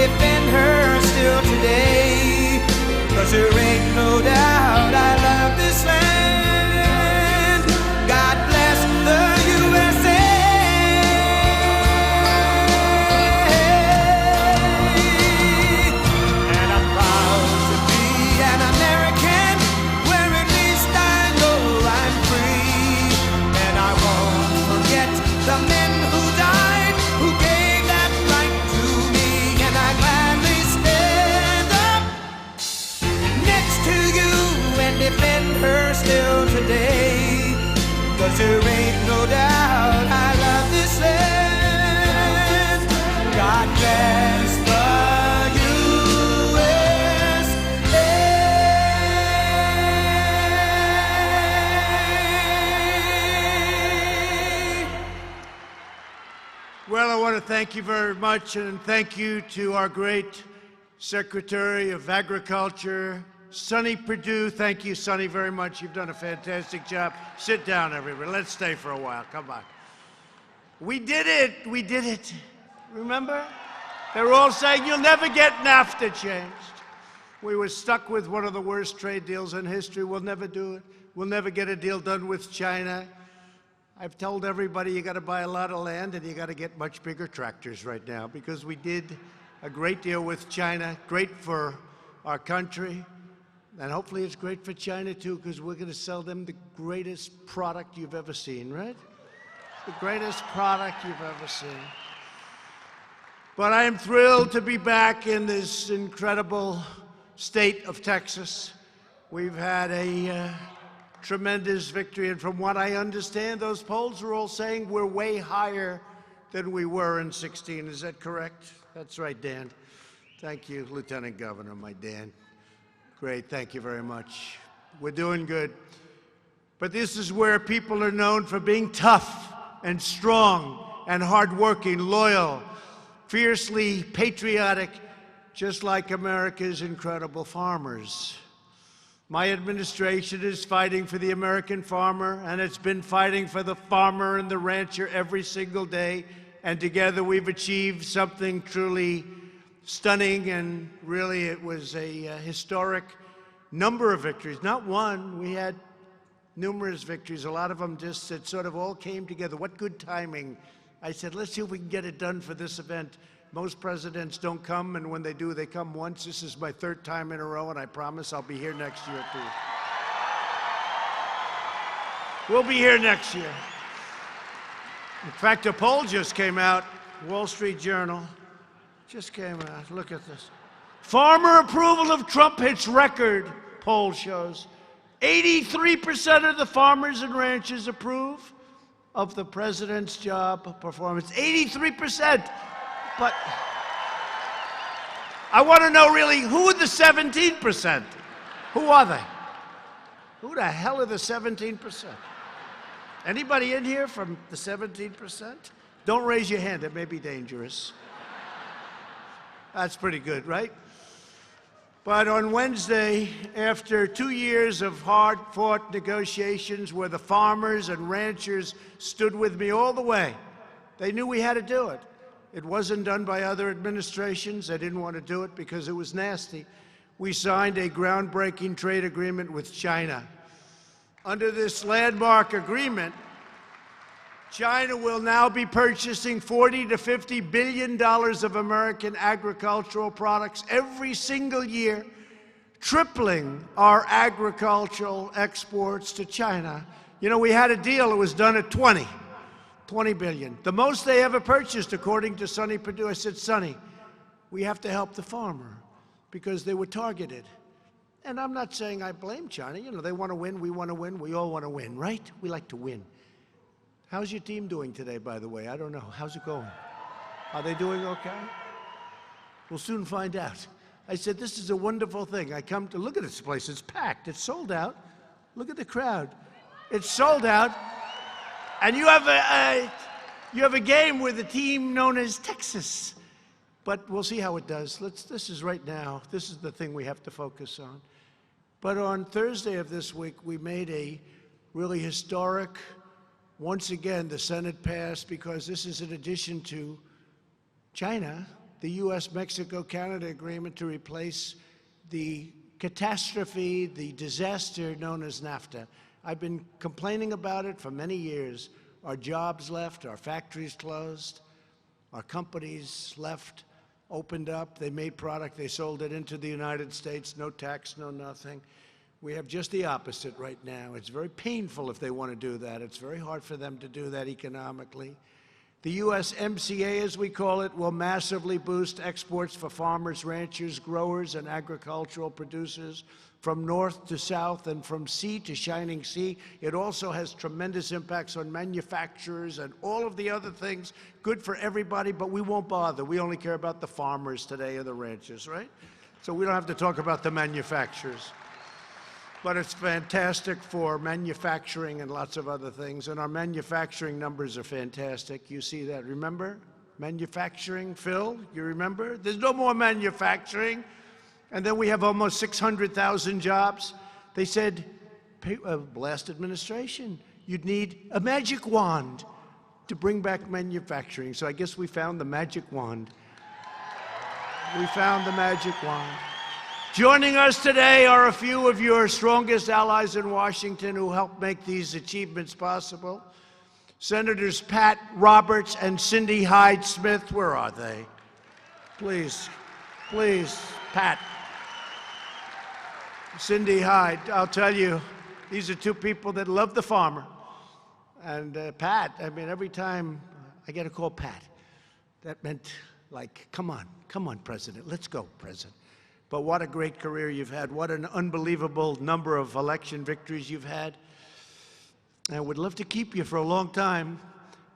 defend her still today. 'Cause there ain't no doubt I love this land. God bless the USA. And I'm proud to be an American, where at least I know I'm free. And I won't forget the men who died, who gave that right to me. And I gladly stand up next to you and defend her still today. 'Cause there ain't no doubt I love this land. God bless the USA. Well, I want to thank you very much, and thank you to our great Secretary of Agriculture, Sonny Perdue. Thank you, Sonny, very much. You've done a fantastic job. Sit down, everybody. Let's stay for a while. Come on. We did it. We did it. Remember? They were all saying, you'll never get NAFTA changed. We were stuck with one of the worst trade deals in history. We'll never do it. We'll never get a deal done with China. I've told everybody you got to buy a lot of land and you got to get much bigger tractors right now, because we did a great deal with China, great for our country, and hopefully it's great for China too, because we're going to sell them the greatest product you've ever seen, right? The greatest product you've ever seen. But I am thrilled to be back in this incredible state of Texas. We've had a tremendous victory, and from what I understand, those polls are all saying we're way higher than we were in 16. Is that correct? That's right, Dan. Thank you, Lieutenant Governor, my Dan. Great, thank you very much. We're doing good. But this is where people are known for being tough and strong and hardworking, loyal, fiercely patriotic, just like America's incredible farmers. My administration is fighting for the American farmer, and it's been fighting for the farmer and the rancher every single day. And together we've achieved something truly stunning, and really it was a historic number of victories. Not one, we had numerous victories. A lot of them just, it sort of all came together. What good timing. I said, let's see if we can get it done for this event. Most presidents don't come, and when they do, they come once. This is my third time in a row, and I promise I'll be here next year, too. We'll be here next year. In fact, a poll just came out, Wall Street Journal, just came out. Look at this. Farmer approval of Trump hits record, poll shows. 83% of the farmers and ranchers approve of the president's job performance. 83%. But I want to know really, who are the 17%? Who are they? Who the hell are the 17%? Anybody in here from the 17%? Don't raise your hand, it may be dangerous. That's pretty good, right? But on Wednesday, after 2 years of hard-fought negotiations where the farmers and ranchers stood with me all the way, they knew we had to do it. It wasn't done by other administrations. They didn't want to do it because it was nasty. We signed a groundbreaking trade agreement with China. Under this landmark agreement, China will now be purchasing $40 to $50 billion of American agricultural products every single year, tripling our agricultural exports to China. You know, we had a deal, it was done at 20 billion. The most they ever purchased, according to Sonny Perdue. I said, Sonny, we have to help the farmer because they were targeted. And I'm not saying I blame China. You know, they want to win, we want to win, we all want to win, right? We like to win. How's your team doing today, by the way? I don't know. How's it going? Are they doing okay? We'll soon find out. I said, this is a wonderful thing. I come to look at this place. It's packed. It's sold out. Look at the crowd. It's sold out. And you have a game with a team known as Texas. But we'll see how it does. This is right now. This is the thing we have to focus on. But on Thursday of this week, we made a really historic, once again, the Senate passed, because this is in addition to China, the U.S.-Mexico-Canada agreement to replace the catastrophe, the disaster known as NAFTA. I've been complaining about it for many years. Our jobs left, our factories closed, our companies left, opened up, they made product, they sold it into the United States, no tax, no nothing. We have just the opposite right now. It's very painful if they want to do that. It's very hard for them to do that economically. The USMCA, as we call it, will massively boost exports for farmers, ranchers, growers, and agricultural producers from north to south and from sea to shining sea. It also has tremendous impacts on manufacturers and all of the other things. Good for everybody, but we won't bother. We only care about the farmers today and the ranchers, right? So we don't have to talk about the manufacturers. But it's fantastic for manufacturing and lots of other things. And our manufacturing numbers are fantastic. You see that, remember? Manufacturing, Phil, you remember? There's no more manufacturing. And then we have almost 600,000 jobs. They said, last administration, you'd need a magic wand to bring back manufacturing. So I guess we found the magic wand. We found the magic wand. Joining us today are a few of your strongest allies in Washington who helped make these achievements possible. Senators Pat Roberts and Cindy Hyde-Smith, where are they? Please, please, Pat. Cindy Hyde, I'll tell you, these are two people that love the farmer. And Pat, I mean, every time I get a call, Pat, that meant like, come on, President, let's go, President. But what a great career you've had. What an unbelievable number of election victories you've had. And I would love to keep you for a long time,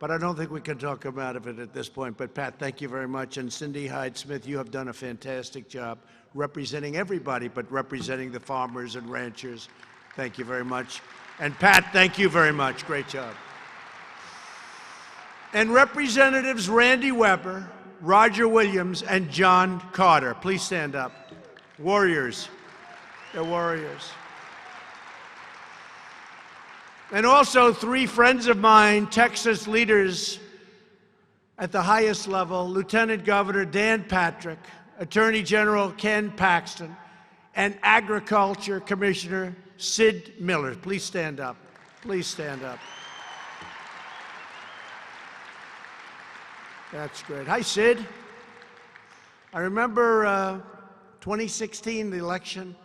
but I don't think we can talk about it at this point. But Pat, thank you very much. And Cindy Hyde-Smith, you have done a fantastic job representing everybody, but representing the farmers and ranchers. Thank you very much. And Pat, thank you very much. Great job. And Representatives Randy Weber, Roger Williams, and John Carter, please stand up. Warriors. They're warriors. And also 3 friends of mine, Texas leaders at the highest level, Lieutenant Governor Dan Patrick, Attorney General Ken Paxton, and Agriculture Commissioner Sid Miller. Please stand up. Please stand up. That's great. Hi, Sid. I remember 2016, the election,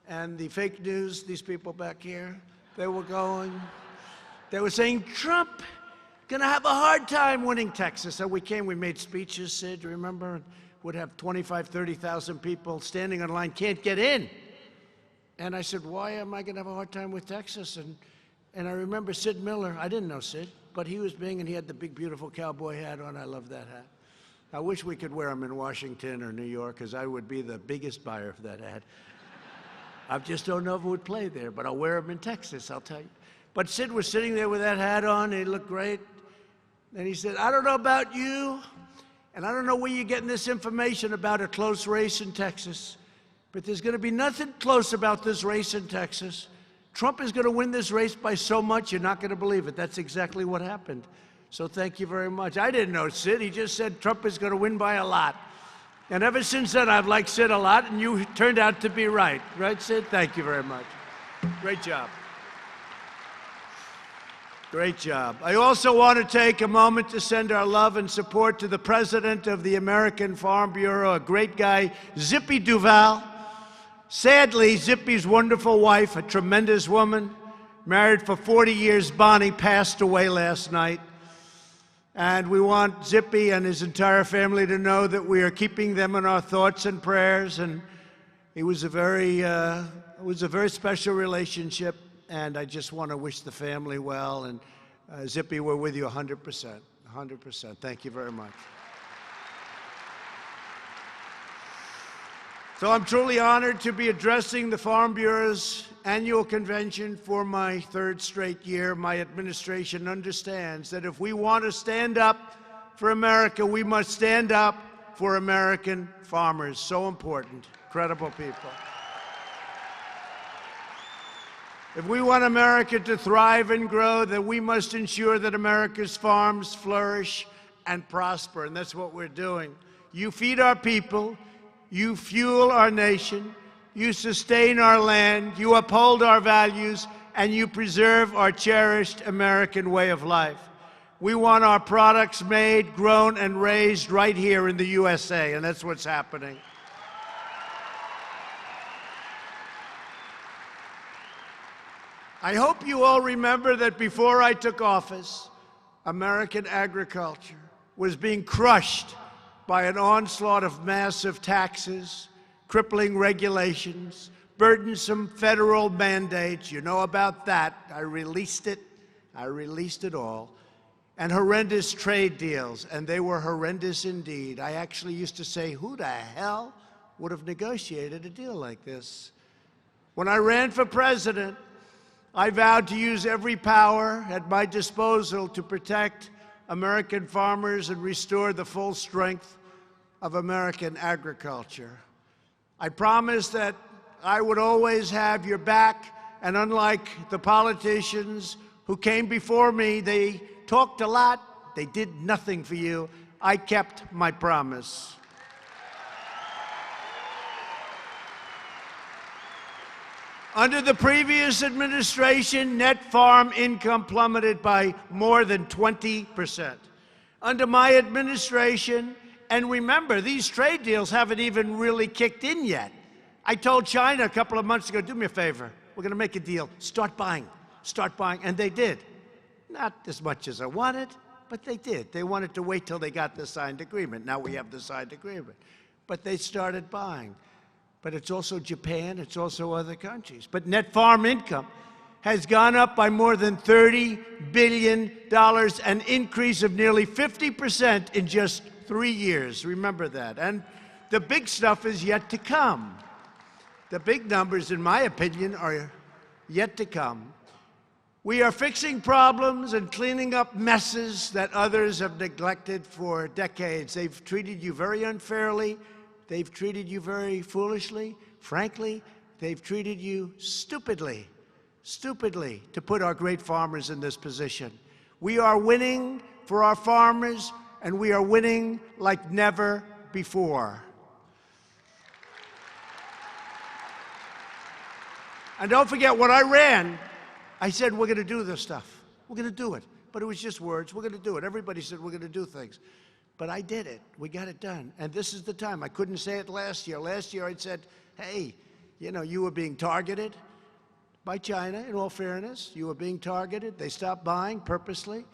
and the fake news, these people back here, they were saying, Trump gonna have a hard time winning Texas. So we made speeches, Sid, you remember? And would have 25, 30,000 people standing in line, can't get in. And I said, why am I gonna have a hard time with Texas? And I remember Sid Miller, I didn't know Sid, but he was big and he had the big, beautiful cowboy hat on. I love that hat. I wish we could wear them in Washington or New York, because I would be the biggest buyer of that hat. I just don't know if it would play there, but I'll wear them in Texas, I'll tell you. But Sid was sitting there with that hat on, and he looked great. And he said, I don't know about you, and I don't know where you're getting this information about a close race in Texas, but there's going to be nothing close about this race in Texas. Trump is going to win this race by so much, you're not going to believe it. That's exactly what happened. So thank you very much. I didn't know Sid. He just said Trump is going to win by a lot. And ever since then, I've liked Sid a lot, and you turned out to be right. Right, Sid? Thank you very much. Great job. Great job. I also want to take a moment to send our love and support to the president of the American Farm Bureau, a great guy, Zippy Duval. Sadly, Zippy's wonderful wife, a tremendous woman, married for 40 years, Bonnie, passed away last night. And we want Zippy and his entire family to know that we are keeping them in our thoughts and prayers. And it was a very special relationship. And I just want to wish the family well. And Zippy, we're with you 100%. 100%. Thank you very much. So I'm truly honored to be addressing the Farm Bureau's annual convention for my 3rd straight year. My administration understands that if we want to stand up for America, we must stand up for American farmers. So important. Incredible people. If we want America to thrive and grow, then we must ensure that America's farms flourish and prosper, and that's what we're doing. You feed our people, you fuel our nation, you sustain our land, you uphold our values, and you preserve our cherished American way of life. We want our products made, grown, and raised right here in the USA, and that's what's happening. I hope you all remember that before I took office, American agriculture was being crushed by an onslaught of massive taxes, crippling regulations, burdensome federal mandates. You know about that. I released it all. And horrendous trade deals, and they were horrendous indeed. I actually used to say, who the hell would have negotiated a deal like this? When I ran for president, I vowed to use every power at my disposal to protect American farmers and restore the full strength of American agriculture. I promised that I would always have your back, and unlike the politicians who came before me, they talked a lot, they did nothing for you. I kept my promise. Under the previous administration, net farm income plummeted by more than 20%. Under my administration, and remember, these trade deals haven't even really kicked in yet. I told China a couple of months ago, do me a favor, we're going to make a deal, start buying, and they did. Not as much as I wanted, but they did. They wanted to wait till they got the signed agreement. Now we have the signed agreement. But they started buying. But it's also Japan, it's also other countries. But net farm income has gone up by more than $30 billion, an increase of nearly 50% in just 3 years. Remember that. And the big stuff is yet to come. The big numbers, in my opinion, are yet to come. We are fixing problems and cleaning up messes that others have neglected for decades. They've treated you very unfairly. They've treated you very foolishly. Frankly, they've treated you stupidly to put our great farmers in this position. We are winning for our farmers, and we are winning like never before. And don't forget, when I ran, I said, we're going to do this stuff. We're going to do it. But it was just words. We're going to do it. Everybody said we're going to do things. But I did it. We got it done. And this is the time. I couldn't say it last year. Last year I said, hey, you know, you were being targeted by China, in all fairness. You were being targeted. They stopped buying purposely.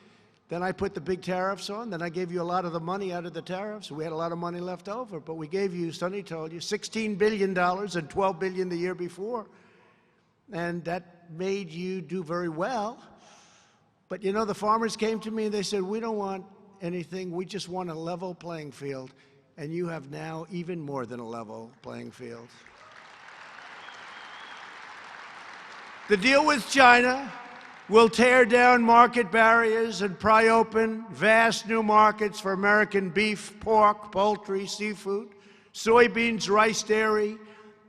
Then I put the big tariffs on. Then I gave you a lot of the money out of the tariffs. We had a lot of money left over. But we gave you, Sonny told you, $16 billion and $12 billion the year before. And that made you do very well. But you know, the farmers came to me and they said, we don't want anything, we just want a level playing field. And you have now even more than a level playing field. The deal with China will tear down market barriers and pry open vast new markets for American beef, pork, poultry, seafood, soybeans, rice, dairy,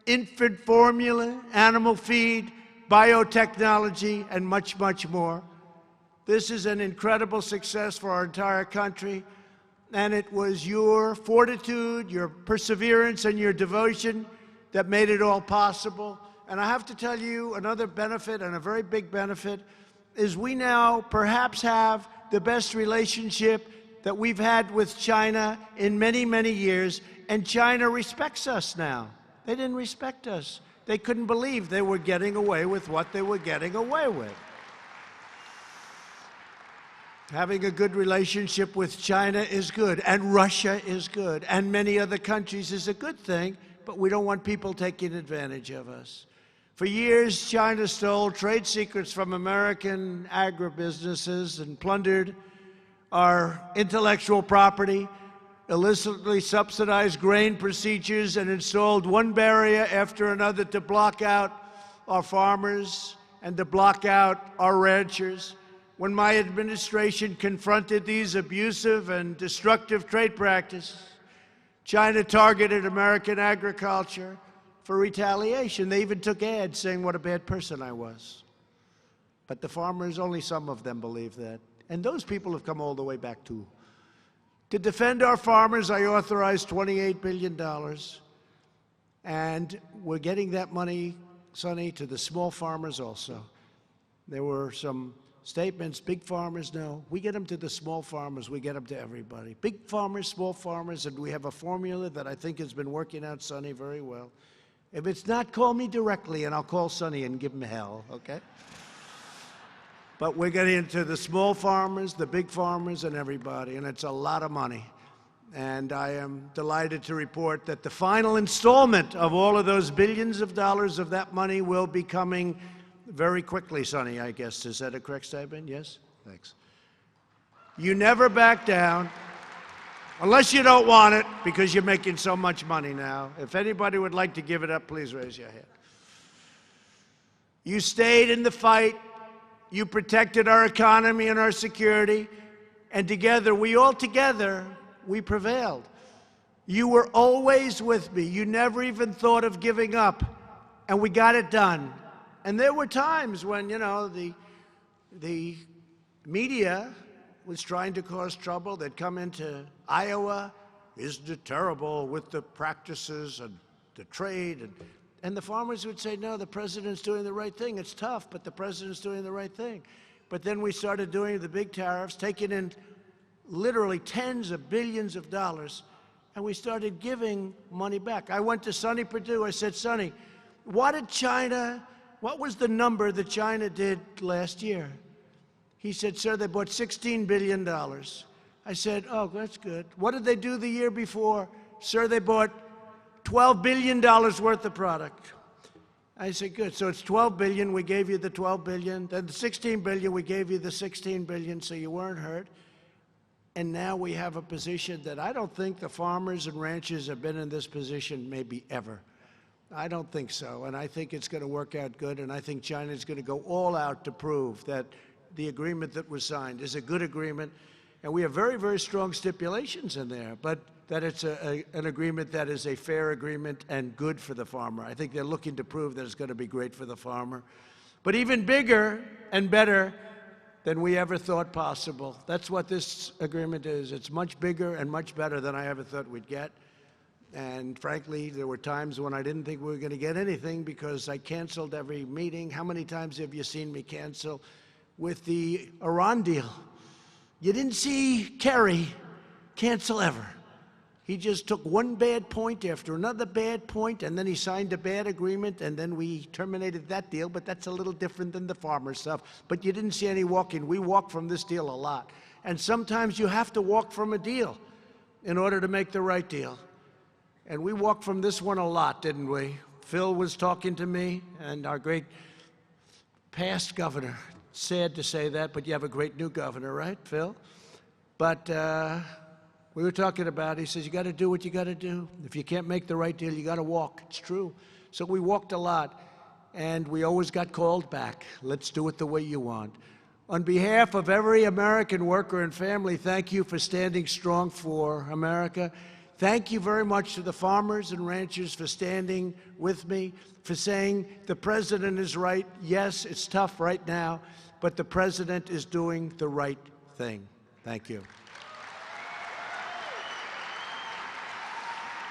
infant formula, animal feed, biotechnology, and much, much more. This is an incredible success for our entire country, and it was your fortitude, your perseverance, and your devotion that made it all possible. And I have to tell you, another benefit, and a very big benefit, is we now perhaps have the best relationship that we've had with China in many, many years, and China respects us now. They didn't respect us. They couldn't believe they were getting away with what they were getting away with. Having a good relationship with China is good, and Russia is good, and many other countries is a good thing, but we don't want people taking advantage of us. For years, China stole trade secrets from American agribusinesses and plundered our intellectual property, illicitly subsidized grain procedures, and installed one barrier after another to block out our farmers and to block out our ranchers. When my administration confronted these abusive and destructive trade practices, China targeted American agriculture for retaliation. They even took ads saying what a bad person I was. But the farmers, only some of them believe that. And those people have come all the way back too. To defend our farmers, I authorized $28 billion. And we're getting that money, Sonny, to the small farmers also. There were some statements, big farmers, no. We get them to the small farmers, we get them to everybody. Big farmers, small farmers, and we have a formula that I think has been working out, Sonny, very well. If it's not, call me directly, and I'll call Sonny and give him hell, okay? But we're getting into the small farmers, the big farmers, and everybody, and it's a lot of money. And I am delighted to report that the final installment of all of those billions of dollars of that money will be coming very quickly, Sonny, I guess. Is that a correct statement? Yes? Thanks. You never back down, unless you don't want it, because you're making so much money now. If anybody would like to give it up, please raise your hand. You stayed in the fight. You protected our economy and our security. And together, we prevailed. You were always with me. You never even thought of giving up. And we got it done. And there were times when, you know, the media was trying to cause trouble. They'd come into Iowa. Isn't it terrible with the practices and the trade? And the farmers would say, no, the president's doing the right thing. It's tough, but the president's doing the right thing. But then we started doing the big tariffs, taking in literally tens of billions of dollars, and we started giving money back. I went to Sonny Perdue. I said, Sonny, what was the number that China did last year? He said, sir, they bought $16 billion. I said, oh, that's good. What did they do the year before? Sir, they bought $12 billion worth of product. I said, good. So it's $12 billion. We gave you the $12 billion. Then the $16 billion, we gave you the $16 billion, so you weren't hurt. And now we have a position that I don't think the farmers and ranchers have been in this position maybe ever. I don't think so. And I think it's going to work out good. And I think China is going to go all out to prove that the agreement that was signed is a good agreement. And we have very, very strong stipulations in there, but that it's an agreement that is a fair agreement and good for the farmer. I think they're looking to prove that it's going to be great for the farmer. But even bigger and better than we ever thought possible. That's what this agreement is. It's much bigger and much better than I ever thought we'd get. And frankly, there were times when I didn't think we were going to get anything because I canceled every meeting. How many times have you seen me cancel with the Iran deal? You didn't see Kerry cancel ever. He just took one bad point after another bad point, and then he signed a bad agreement, and then we terminated that deal, but that's a little different than the farmer stuff. But you didn't see any walking. We walked from this deal a lot. And sometimes you have to walk from a deal in order to make the right deal. And we walked from this one a lot, didn't we? Phil was talking to me, and our great past governor. Sad to say that, but you have a great new governor, right, Phil? But we were talking about, he says, you got to do what you got to do. If you can't make the right deal, you got to walk. It's true. So we walked a lot, and we always got called back. Let's do it the way you want. On behalf of every American worker and family, thank you for standing strong for America. Thank you very much to the farmers and ranchers for standing with me, for saying the president is right. Yes, it's tough right now, but the president is doing the right thing. Thank you.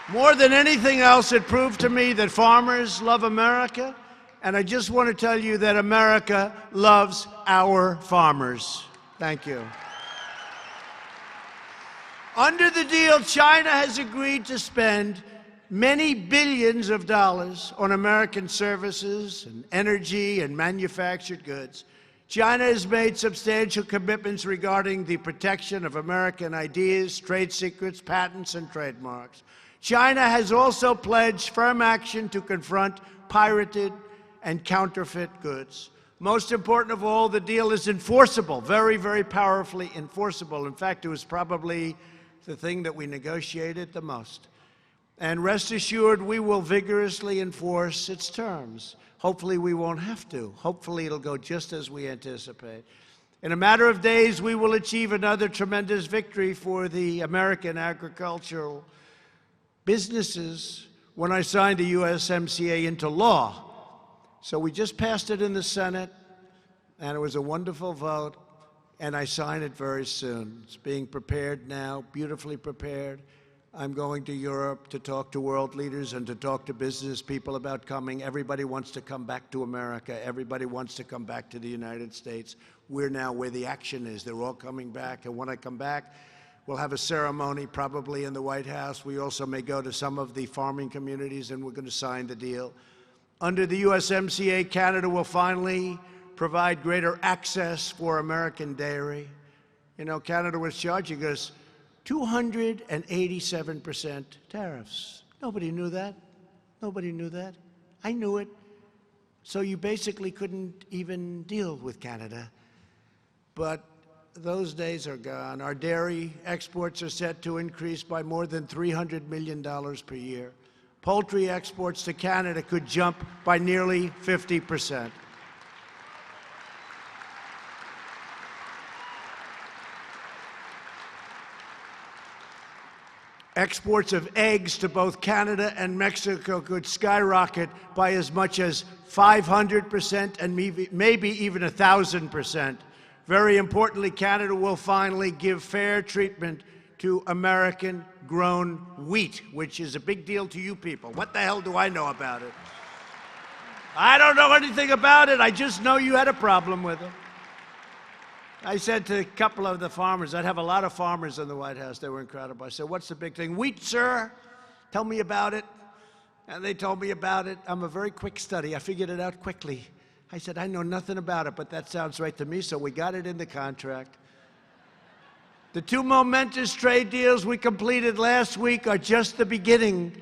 More than anything else, it proved to me that farmers love America, and I just want to tell you that America loves our farmers. Thank you. Under the deal, China has agreed to spend many billions of dollars on American services and energy and manufactured goods. China has made substantial commitments regarding the protection of American ideas, trade secrets, patents, and trademarks. China has also pledged firm action to confront pirated and counterfeit goods. Most important of all, the deal is enforceable, very, very powerfully enforceable. In fact, it was probably the thing that we negotiated the most. And rest assured, we will vigorously enforce its terms. Hopefully, we won't have to. Hopefully, it'll go just as we anticipate. In a matter of days, we will achieve another tremendous victory for the American agricultural businesses when I signed the USMCA into law. So we just passed it in the Senate, and it was a wonderful vote. and I sign it very soon. It's being prepared now, beautifully prepared. I'm going to Europe to talk to world leaders and to talk to business people about coming. Everybody wants to come back to America. Everybody wants to come back to the United States. We're now where the action is. They're all coming back, and when I come back, we'll have a ceremony probably in the White House. We also may go to some of the farming communities, and we're going to sign the deal. Under the USMCA, Canada will finally provide greater access for American dairy. You know, Canada was charging us 287% tariffs. Nobody knew that. Nobody knew that. I knew it. So you basically couldn't even deal with Canada. But those days are gone. Our dairy exports are set to increase by more than $300 million per year. Poultry exports to Canada could jump by nearly 50%. Exports of eggs to both Canada and Mexico could skyrocket by as much as 500% and maybe even 1,000%. Very importantly, Canada will finally give fair treatment to American-grown wheat, which is a big deal to you people. What the hell do I know about it? I don't know anything about it. I just know you had a problem with it. I said to a couple of the farmers, I'd have a lot of farmers in the White House. They were incredible. I said, what's the big thing? Wheat, sir. Tell me about it. And they told me about it. I'm a very quick study. I figured it out quickly. I said, I know nothing about it, but that sounds right to me, so we got it in the contract. The two momentous trade deals we completed last week are just the beginning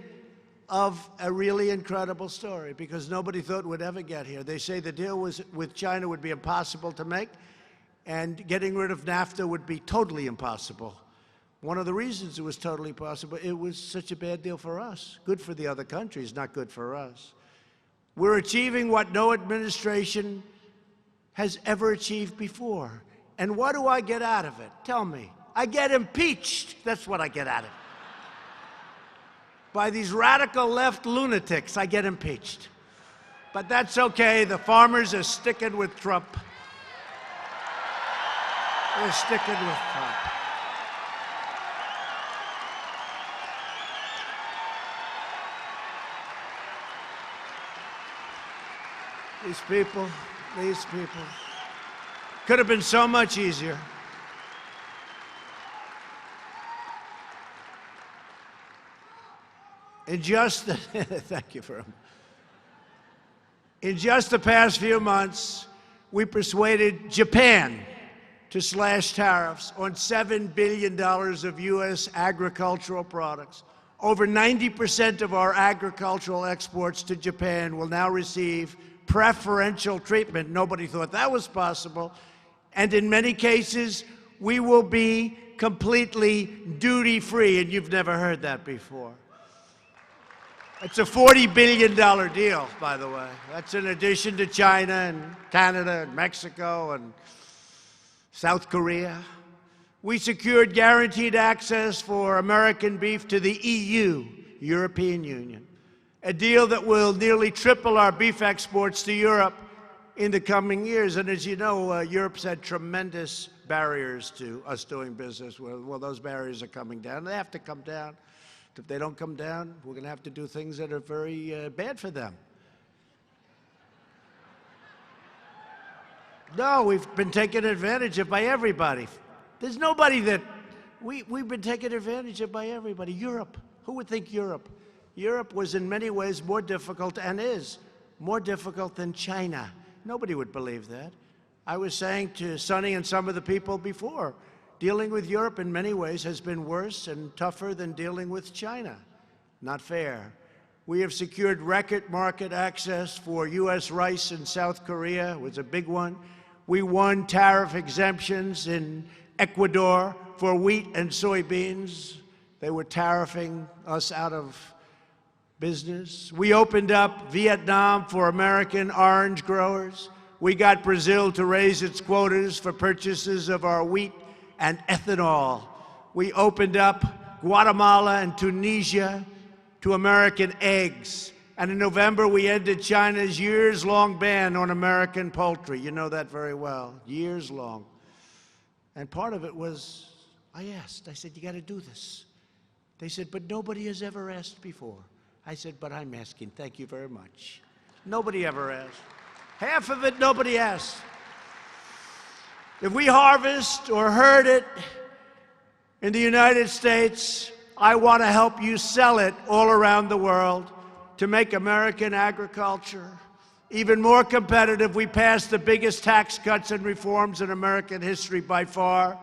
of a really incredible story, because nobody thought we'd ever get here. They say the deal with China would be impossible to make, and getting rid of NAFTA would be totally impossible. One of the reasons it was totally possible, it was such a bad deal for us. Good for the other countries, not good for us. We're achieving what no administration has ever achieved before. And what do I get out of it? Tell me. I get impeached. That's what I get out of it. By these radical left lunatics, I get impeached. But that's okay. The farmers are sticking with Trump. They're sticking with Trump. These people. Could have been so much easier. In just the, thank you for him. In just the past few months, we persuaded Japan to slash tariffs on $7 billion of U.S. agricultural products. Over 90% of our agricultural exports to Japan will now receive preferential treatment. Nobody thought that was possible. And in many cases, we will be completely duty-free, and you've never heard that before. It's a $40 billion deal, by the way. That's in addition to China and Canada and Mexico and South Korea. We secured guaranteed access for American beef to the EU, European Union, a deal that will nearly triple our beef exports to Europe in the coming years. And as you know, Europe's had tremendous barriers to us doing business. Well, those barriers are coming down. They have to come down. If they don't come down, we're going to have to do things that are very bad for them. No, we've been taken advantage of by everybody. There's nobody that we've been taken advantage of by everybody. Europe. Who would think Europe? Europe was in many ways more difficult, and is more difficult than China. Nobody would believe that. I was saying to Sonny and some of the people before, dealing with Europe in many ways has been worse and tougher than dealing with China. Not fair. We have secured record market access for U.S. rice in South Korea. It was a big one. We won tariff exemptions in Ecuador for wheat and soybeans. They were tariffing us out of business. We opened up Vietnam for American orange growers. We got Brazil to raise its quotas for purchases of our wheat and ethanol. We opened up Guatemala and Tunisia to American eggs. And in November, we ended China's years-long ban on American poultry. You know that very well, years long. And part of it was, I said, you got to do this. They said, but nobody has ever asked before. I said, but I'm asking. Thank you very much. Nobody ever asked. Half of it, nobody asked. If we harvest or herd it in the United States, I want to help you sell it all around the world to make American agriculture even more competitive. We passed the biggest tax cuts and reforms in American history by far.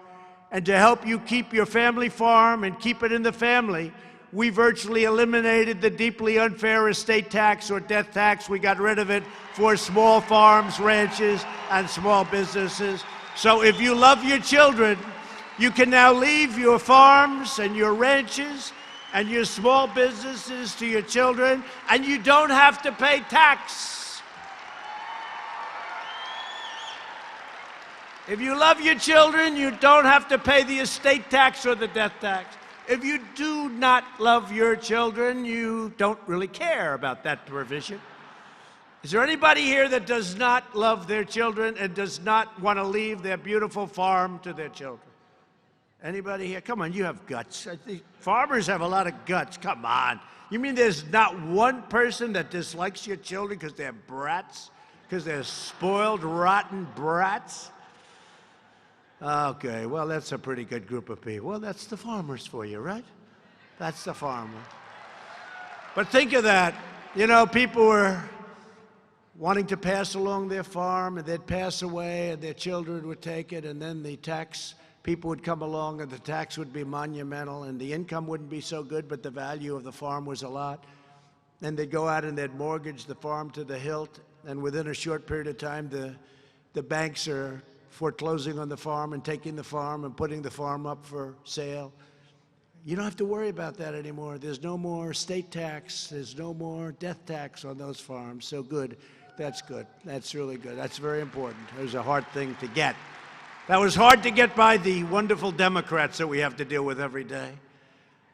And to help you keep your family farm and keep it in the family, we virtually eliminated the deeply unfair estate tax or death tax. We got rid of it for small farms, ranches, and small businesses. So if you love your children, you can now leave your farms and your ranches and your small businesses to your children, and you don't have to pay tax. If you love your children, you don't have to pay the estate tax or the death tax. If you do not love your children, you don't really care about that provision. Is there anybody here that does not love their children and does not want to leave their beautiful farm to their children? Anybody here? Come on, you have guts. I think farmers have a lot of guts. Come on. You mean there's not one person that dislikes your children because they're brats? Because they're spoiled, rotten brats? Okay, well, that's a pretty good group of people. Well, that's the farmers for you, right? That's the farmer. But think of that. You know, people were wanting to pass along their farm, and they'd pass away, and their children would take it, and then the tax people would come along, and the tax would be monumental, and the income wouldn't be so good, but the value of the farm was a lot. And they'd go out and they'd mortgage the farm to the hilt, and within a short period of time, the banks are foreclosing on the farm and taking the farm and putting the farm up for sale. You don't have to worry about that anymore. There's no more state tax. There's no more death tax on those farms. So good. That's good. That's really good. That's very important. It was a hard thing to get. That was hard to get by the wonderful Democrats that we have to deal with every day.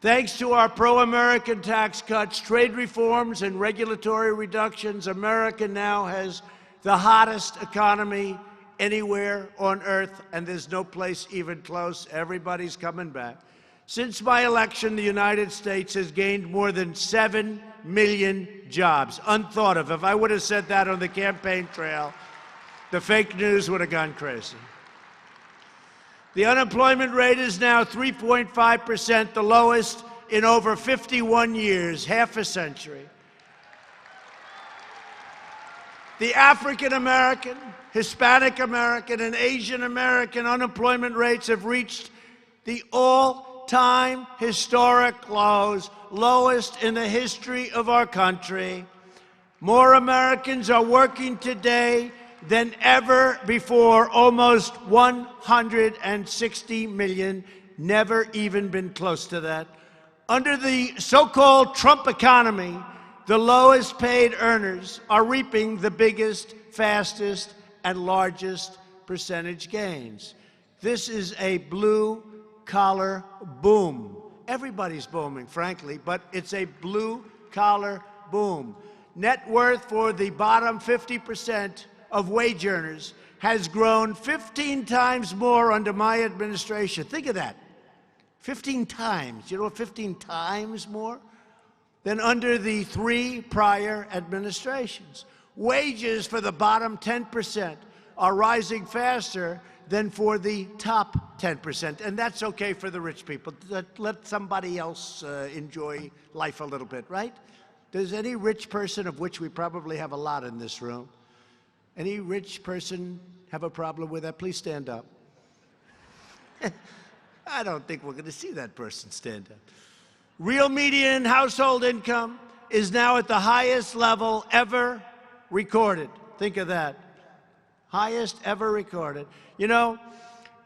Thanks to our pro-American tax cuts, trade reforms, and regulatory reductions, America now has the hottest economy anywhere on earth, and there's no place even close. Everybody's coming back. Since my election, the United States has gained more than 7 million jobs. Unthought of. If I would have said that on the campaign trail, the fake news would have gone crazy. The unemployment rate is now 3.5%, the lowest in over 51 years, half a century. The African American, Hispanic American, and Asian American unemployment rates have reached the all-time historic lows, lowest in the history of our country. More Americans are working today than ever before, almost 160 million, never even been close to that. Under the so-called Trump economy, the lowest paid earners are reaping the biggest, fastest, and largest percentage gains. This is a blue-collar boom. Everybody's booming, frankly, but it's a blue-collar boom. Net worth for the bottom 50% of wage earners has grown 15 times more under my administration. Think of that. 15 times. You know what 15 times more? Than under the 3 prior administrations. Wages for the bottom 10% are rising faster than for the top 10%. And that's okay for the rich people. Let somebody else enjoy life a little bit, right? Does any rich person, of which we probably have a lot in this room, any rich person have a problem with that? Please stand up. I don't think we're going to see that person stand up. Real median household income is now at the highest level ever recorded. Think of that. Highest ever recorded. You know,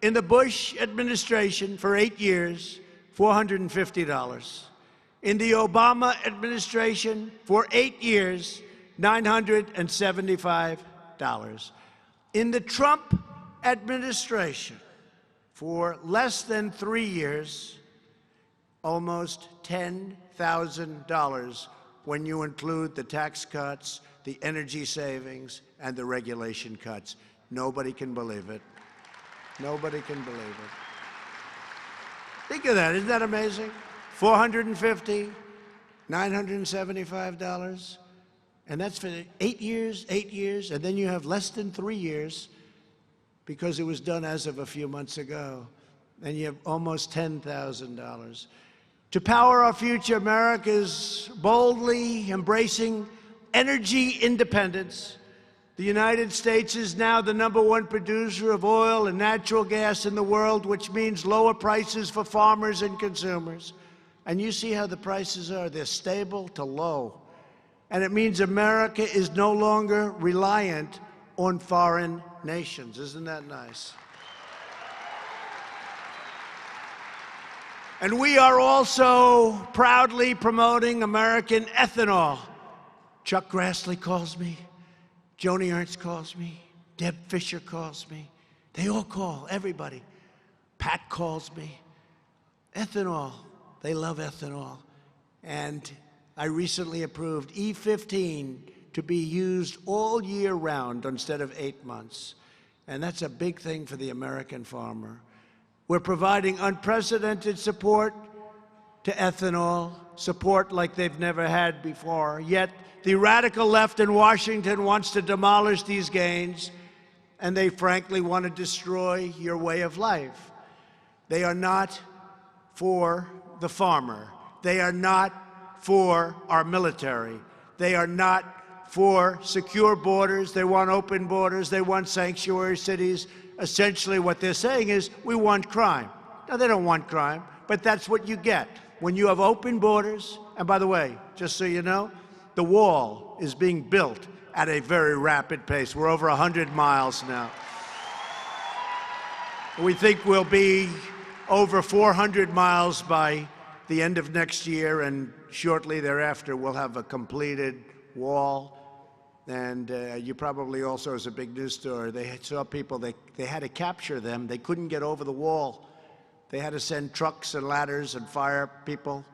in the Bush administration for 8 years, $450. In the Obama administration for 8 years, $975. In the Trump administration for less than 3 years, almost $10,000 when you include the tax cuts, the energy savings, and the regulation cuts. Nobody can believe it. Nobody can believe it. Think of that. Isn't that amazing? $450, $975. And that's for 8 years, and then you have less than 3 years because it was done as of a few months ago. And you have almost $10,000. To power our future, America is boldly embracing energy independence. The United States is now the #1 producer of oil and natural gas in the world, which means lower prices for farmers and consumers. And you see how the prices are. They're stable to low. And it means America is no longer reliant on foreign nations. Isn't that nice? And we are also proudly promoting American ethanol. Chuck Grassley calls me. Joni Ernst calls me. Deb Fisher calls me. They all call, everybody. Pat calls me. Ethanol. They love ethanol. And I recently approved E15 to be used all year round instead of 8 months. And that's a big thing for the American farmer. We're providing unprecedented support to ethanol, support like they've never had before. Yet the radical left in Washington wants to demolish these gains, and they frankly want to destroy your way of life. They are not for the farmer. They are not for our military. They are not for secure borders. They want open borders. They want sanctuary cities. Essentially what they're saying is, we want crime. Now, they don't want crime, but that's what you get when you have open borders. And by the way, just so you know, the wall is being built at a very rapid pace. We're over 100 miles now. We think we'll be over 400 miles by the end of next year, and shortly thereafter we'll have a completed wall. And you probably also, as a big news story, they saw people, they had to capture them. They couldn't get over the wall. They had to send trucks and ladders and fire people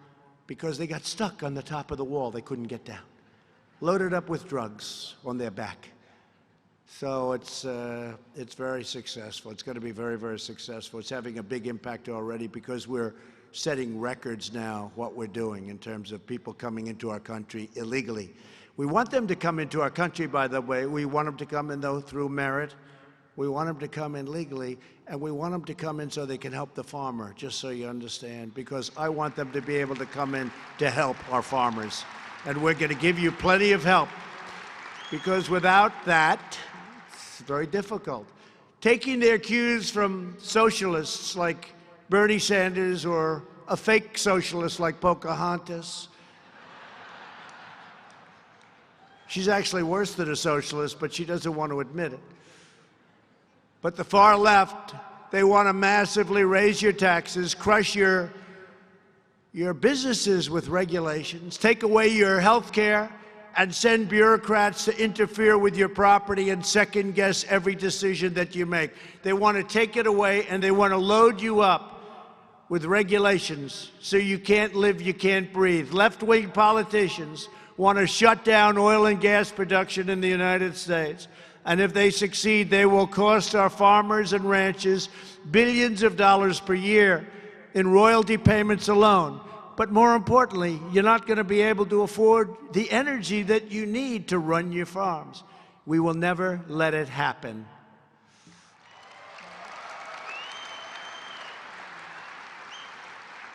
because they got stuck on the top of the wall. They couldn't get down. Loaded up with drugs on their back. So it's very successful. It's going to be very, very successful. It's having a big impact already because we're setting records now, what we're doing in terms of people coming into our country illegally. We want them to come into our country, by the way. We want them to come in, though, through merit. We want them to come in legally, and we want them to come in so they can help the farmer, just so you understand, because I want them to be able to come in to help our farmers. And we're going to give you plenty of help, because without that, it's very difficult. Taking their cues from socialists like Bernie Sanders or a fake socialist like Pocahontas. She's actually worse than a socialist, but she doesn't want to admit it. But the far left, they want to massively raise your taxes, crush your businesses with regulations, take away your health care, and send bureaucrats to interfere with your property and second-guess every decision that you make. They want to take it away, and they want to load you up with regulations so you can't live, you can't breathe. Left-wing politicians want to shut down oil and gas production in the United States. And if they succeed, they will cost our farmers and ranchers billions of dollars per year in royalty payments alone. But more importantly, you're not going to be able to afford the energy that you need to run your farms. We will never let it happen.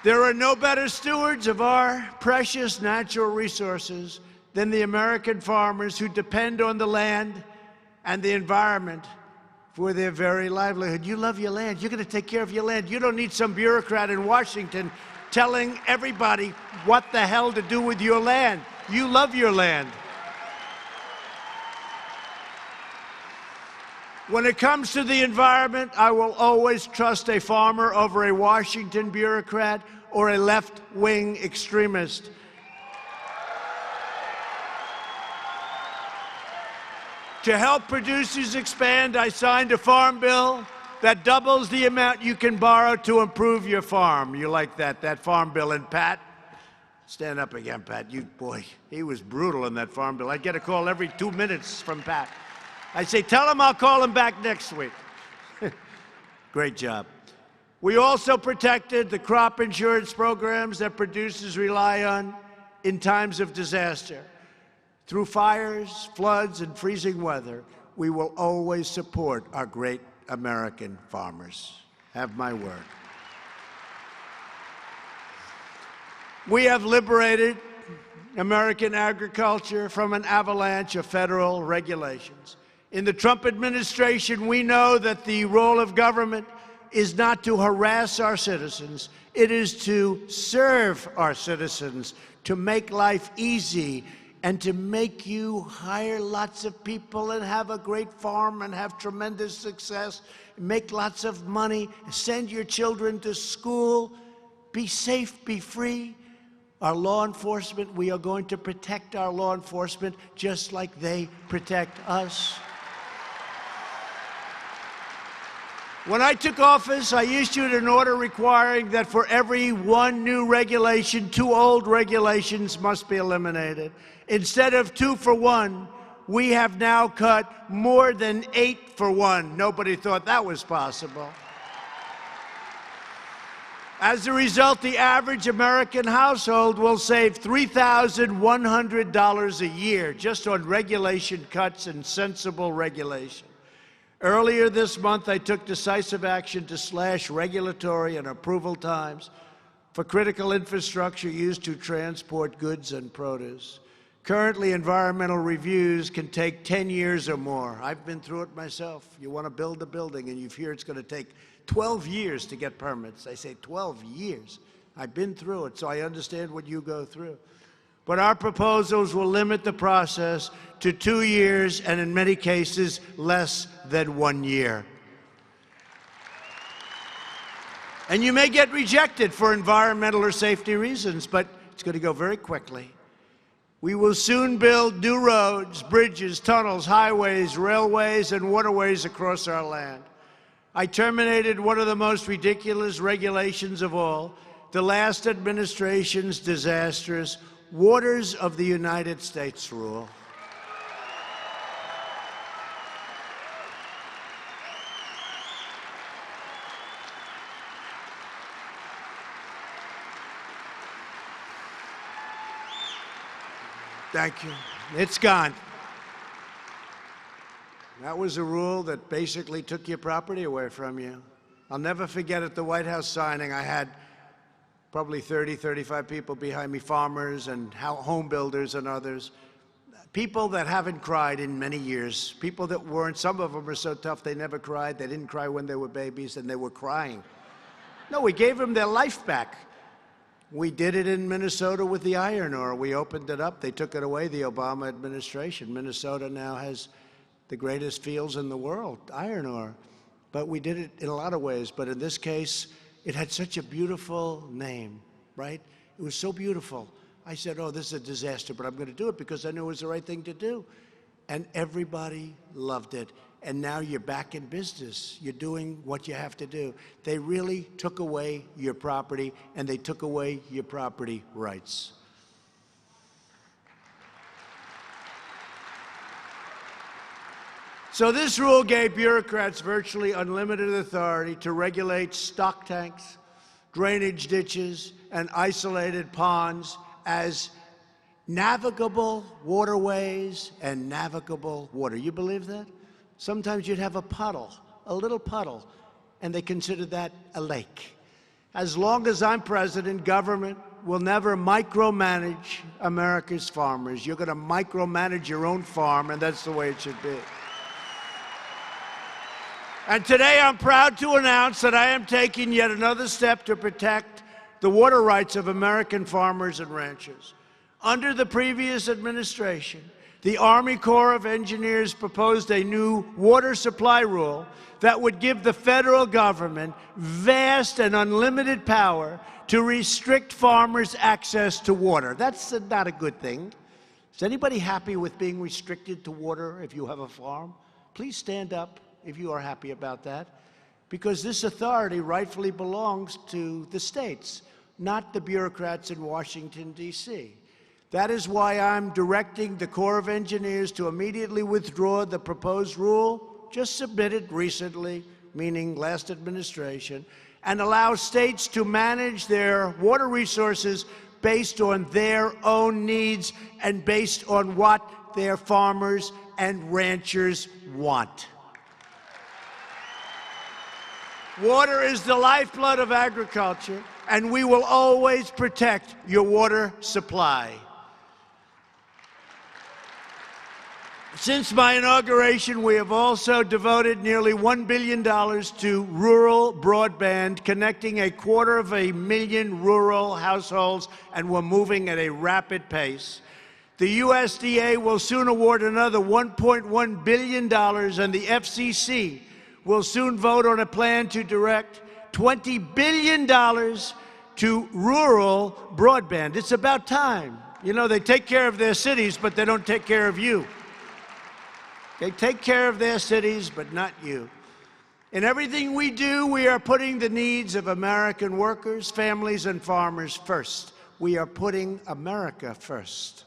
There are no better stewards of our precious natural resources than the American farmers who depend on the land and the environment for their very livelihood. You love your land. You're going to take care of your land. You don't need some bureaucrat in Washington telling everybody what the hell to do with your land. You love your land. When it comes to the environment, I will always trust a farmer over a Washington bureaucrat or a left-wing extremist. To help producers expand, I signed a farm bill that doubles the amount you can borrow to improve your farm. You like that farm bill. And Pat, stand up again, Pat. You, boy, he was brutal in that farm bill. I get a call every 2 minutes from Pat. I say, tell him I'll call him back next week. Great job. We also protected the crop insurance programs that producers rely on in times of disaster. Through fires, floods, and freezing weather, we will always support our great American farmers. Have my word. We have liberated American agriculture from an avalanche of federal regulations. In the Trump administration, we know that the role of government is not to harass our citizens. It is to serve our citizens, to make life easy, and to make you hire lots of people and have a great farm and have tremendous success, make lots of money, send your children to school, be safe, be free. Our law enforcement, we are going to protect our law enforcement just like they protect us. When I took office, I issued an order requiring that for every one new regulation, 2 old regulations must be eliminated. Instead of 2 for 1, we have now cut more than 8 for 1. Nobody thought that was possible. As a result, the average American household will save $3,100 a year just on regulation cuts and sensible regulation. Earlier this month, I took decisive action to slash regulatory and approval times for critical infrastructure used to transport goods and produce. Currently, environmental reviews can take 10 years or more. I've been through it myself. You want to build a building, and you hear it's going to take 12 years to get permits. I say 12 years. I've been through it, so I understand what you go through. But our proposals will limit the process to 2 years and, in many cases, less than 1 year. And you may get rejected for environmental or safety reasons, but it's going to go very quickly. We will soon build new roads, bridges, tunnels, highways, railways, and waterways across our land. I terminated one of the most ridiculous regulations of all, the last administration's disastrous Waters of the United States rule. Thank you. It's gone. That was a rule that basically took your property away from you. I'll never forget at the White House signing, I had probably 30, 35 people behind me, farmers and home builders and others, people that haven't cried in many years, people that weren't, some of them are so tough they never cried, they didn't cry when they were babies, and they were crying. No, we gave them their life back. We did it in Minnesota with the iron ore. We opened it up. They took it away, the Obama administration. Minnesota now has the greatest fields in the world, iron ore. But we did it in a lot of ways. But in this case, it had such a beautiful name, right? It was so beautiful. I said, oh, this is a disaster, but I'm going to do it because I knew it was the right thing to do. And everybody loved it. And now you're back in business. You're doing what you have to do. They really took away your property, and they took away your property rights. So this rule gave bureaucrats virtually unlimited authority to regulate stock tanks, drainage ditches, and isolated ponds as navigable waterways and navigable water. You believe that? Sometimes you'd have a puddle, a little puddle, and they considered that a lake. As long as I'm president, government will never micromanage America's farmers. You're going to micromanage your own farm, and that's the way it should be. And today I'm proud to announce that I am taking yet another step to protect the water rights of American farmers and ranchers. Under the previous administration, the Army Corps of Engineers proposed a new water supply rule that would give the federal government vast and unlimited power to restrict farmers' access to water. That's not a good thing. Is anybody happy with being restricted to water if you have a farm? Please stand up if you are happy about that, because this authority rightfully belongs to the states, not the bureaucrats in Washington, D.C. That is why I'm directing the Corps of Engineers to immediately withdraw the proposed rule, just submitted recently, meaning last administration, and allow states to manage their water resources based on their own needs and based on what their farmers and ranchers want. Water is the lifeblood of agriculture, and we will always protect your water supply. Since my inauguration, we have also devoted nearly $1 billion to rural broadband, connecting 250,000 rural households, and we're moving at a rapid pace. The USDA will soon award another $1.1 billion, and the FCC will soon vote on a plan to direct $20 billion to rural broadband. It's about time. You know, they take care of their cities, but they don't take care of you. They take care of their cities, but not you. In everything we do, we are putting the needs of American workers, families, and farmers first. We are putting America first.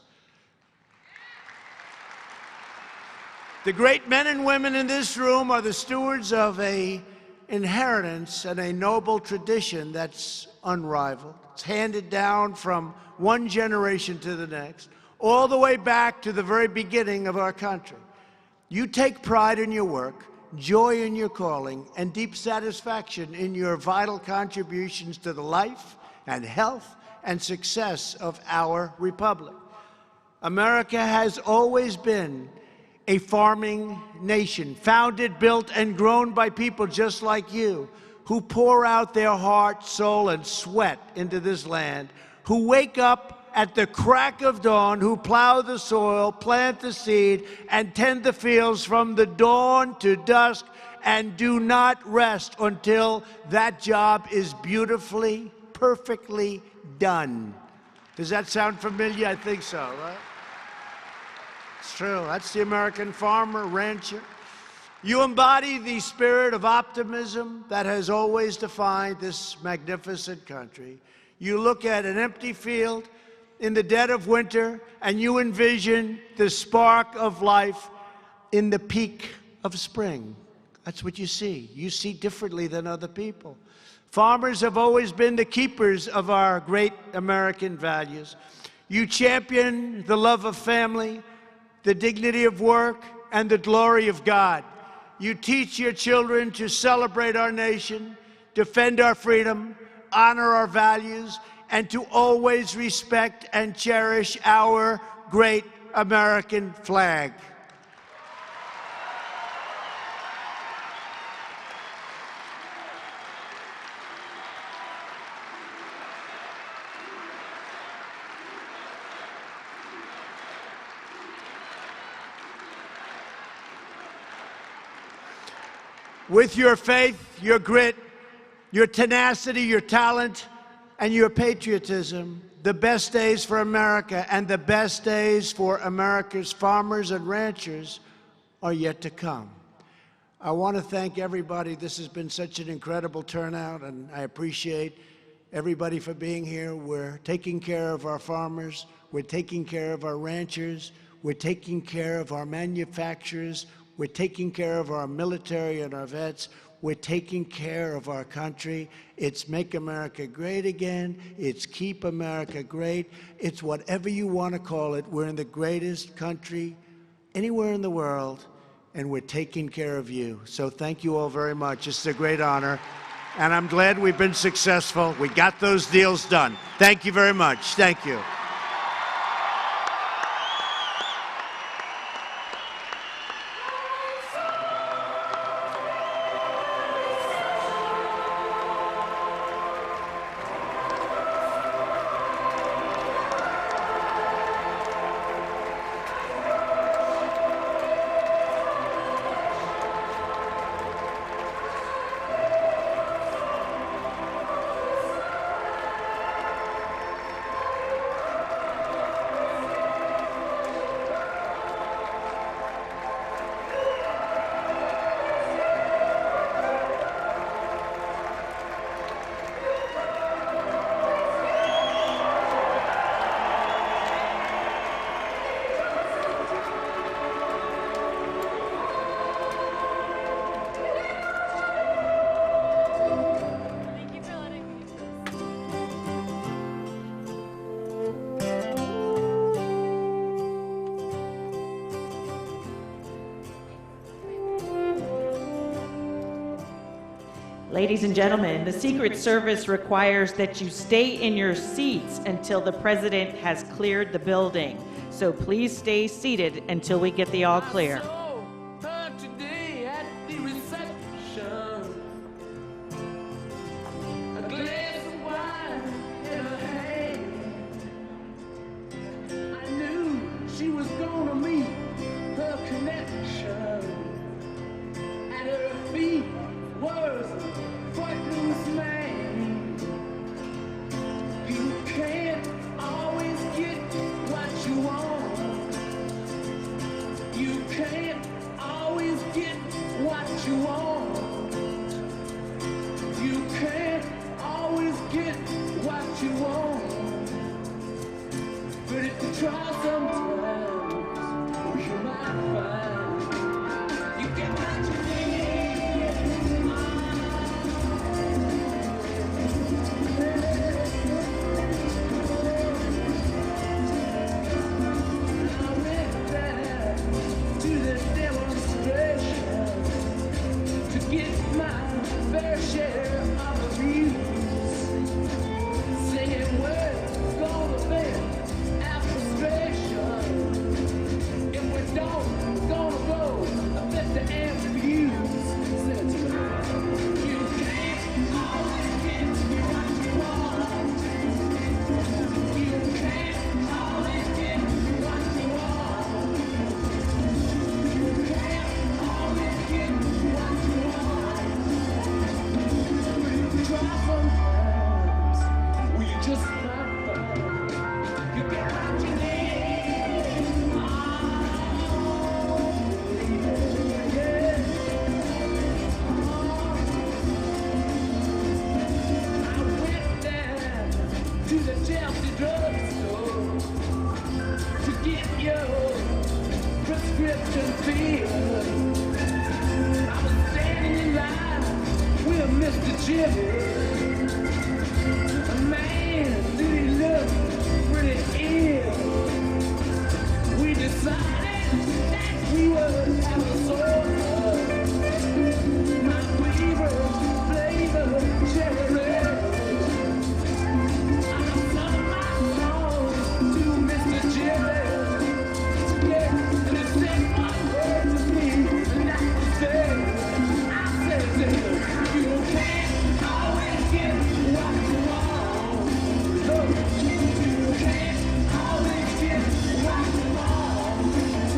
The great men and women in this room are the stewards of an inheritance and a noble tradition that's unrivaled. It's handed down from one generation to the next, all the way back to the very beginning of our country. You take pride in your work, joy in your calling, and deep satisfaction in your vital contributions to the life and health and success of our republic. America has always been a farming nation, founded, built, and grown by people just like you, who pour out their heart, soul, and sweat into this land, who wake up at the crack of dawn, who plow the soil, plant the seed, and tend the fields from the dawn to dusk, and do not rest until that job is beautifully, perfectly done. Does that sound familiar? I think so, right? It's true. That's the American farmer, rancher. You embody the spirit of optimism that has always defined this magnificent country. You look at an empty field in the dead of winter, and you envision the spark of life in the peak of spring. That's what you see. You see differently than other people. Farmers have always been the keepers of our great American values. You champion the love of family, the dignity of work, and the glory of God. You teach your children to celebrate our nation, defend our freedom, honor our values, and to always respect and cherish our great American flag. With your faith, your grit, your tenacity, your talent, and your patriotism, the best days for America and the best days for America's farmers and ranchers are yet to come. I want to thank everybody. This has been such an incredible turnout, and I appreciate everybody for being here. We're taking care of our farmers. We're taking care of our ranchers. We're taking care of our manufacturers. We're taking care of our military and our vets. We're taking care of our country. It's Make America Great Again. It's Keep America Great. It's whatever you want to call it. We're in the greatest country anywhere in the world, and we're taking care of you. So thank you all very much. It's a great honor, and I'm glad we've been successful. We got those deals done. Thank you very much. Thank you. Ladies and gentlemen, the Secret Service requires that you stay in your seats until the president has cleared the building. So please stay seated until we get the all clear. Today at the reception, a glass of wine in her hand. I knew she was gonna meet her connection. At her feet was a footloose man. You can't always get what you want. You can't always get what you want. You can't always get what you want. But if you try sometimes, you might find you get what you need. I went there to the demonstration to get my fair share of abuse, singing words gonna vent our frustration. If we don't, gonna go affect the views. You can't always get what you want. You can't always get what you want. You can't always get what you want. Try sometimes, will you just not find you get what you need? I went there to the Chelsea drugstore to get your prescription filled. I was standing in line with Mr. Jimmy. Man, did he look pretty ill. We decided that we would have a soda. My favorite flavor, cherry. I sung my song to Mr. Jimmy. Yeah, and he said one word to me, and that was said. I said to him, you can't always get what you want. Look, you can't always get what you want.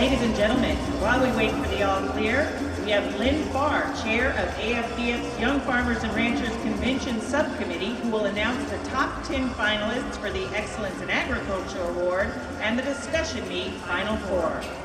Ladies and gentlemen, while we wait for the all clear, we have Lynn Farr, Chair of AFBF's Young Farmers and Ranchers Convention Subcommittee, who will announce the top 10 finalists for the Excellence in Agriculture Award and the discussion meet Final Four.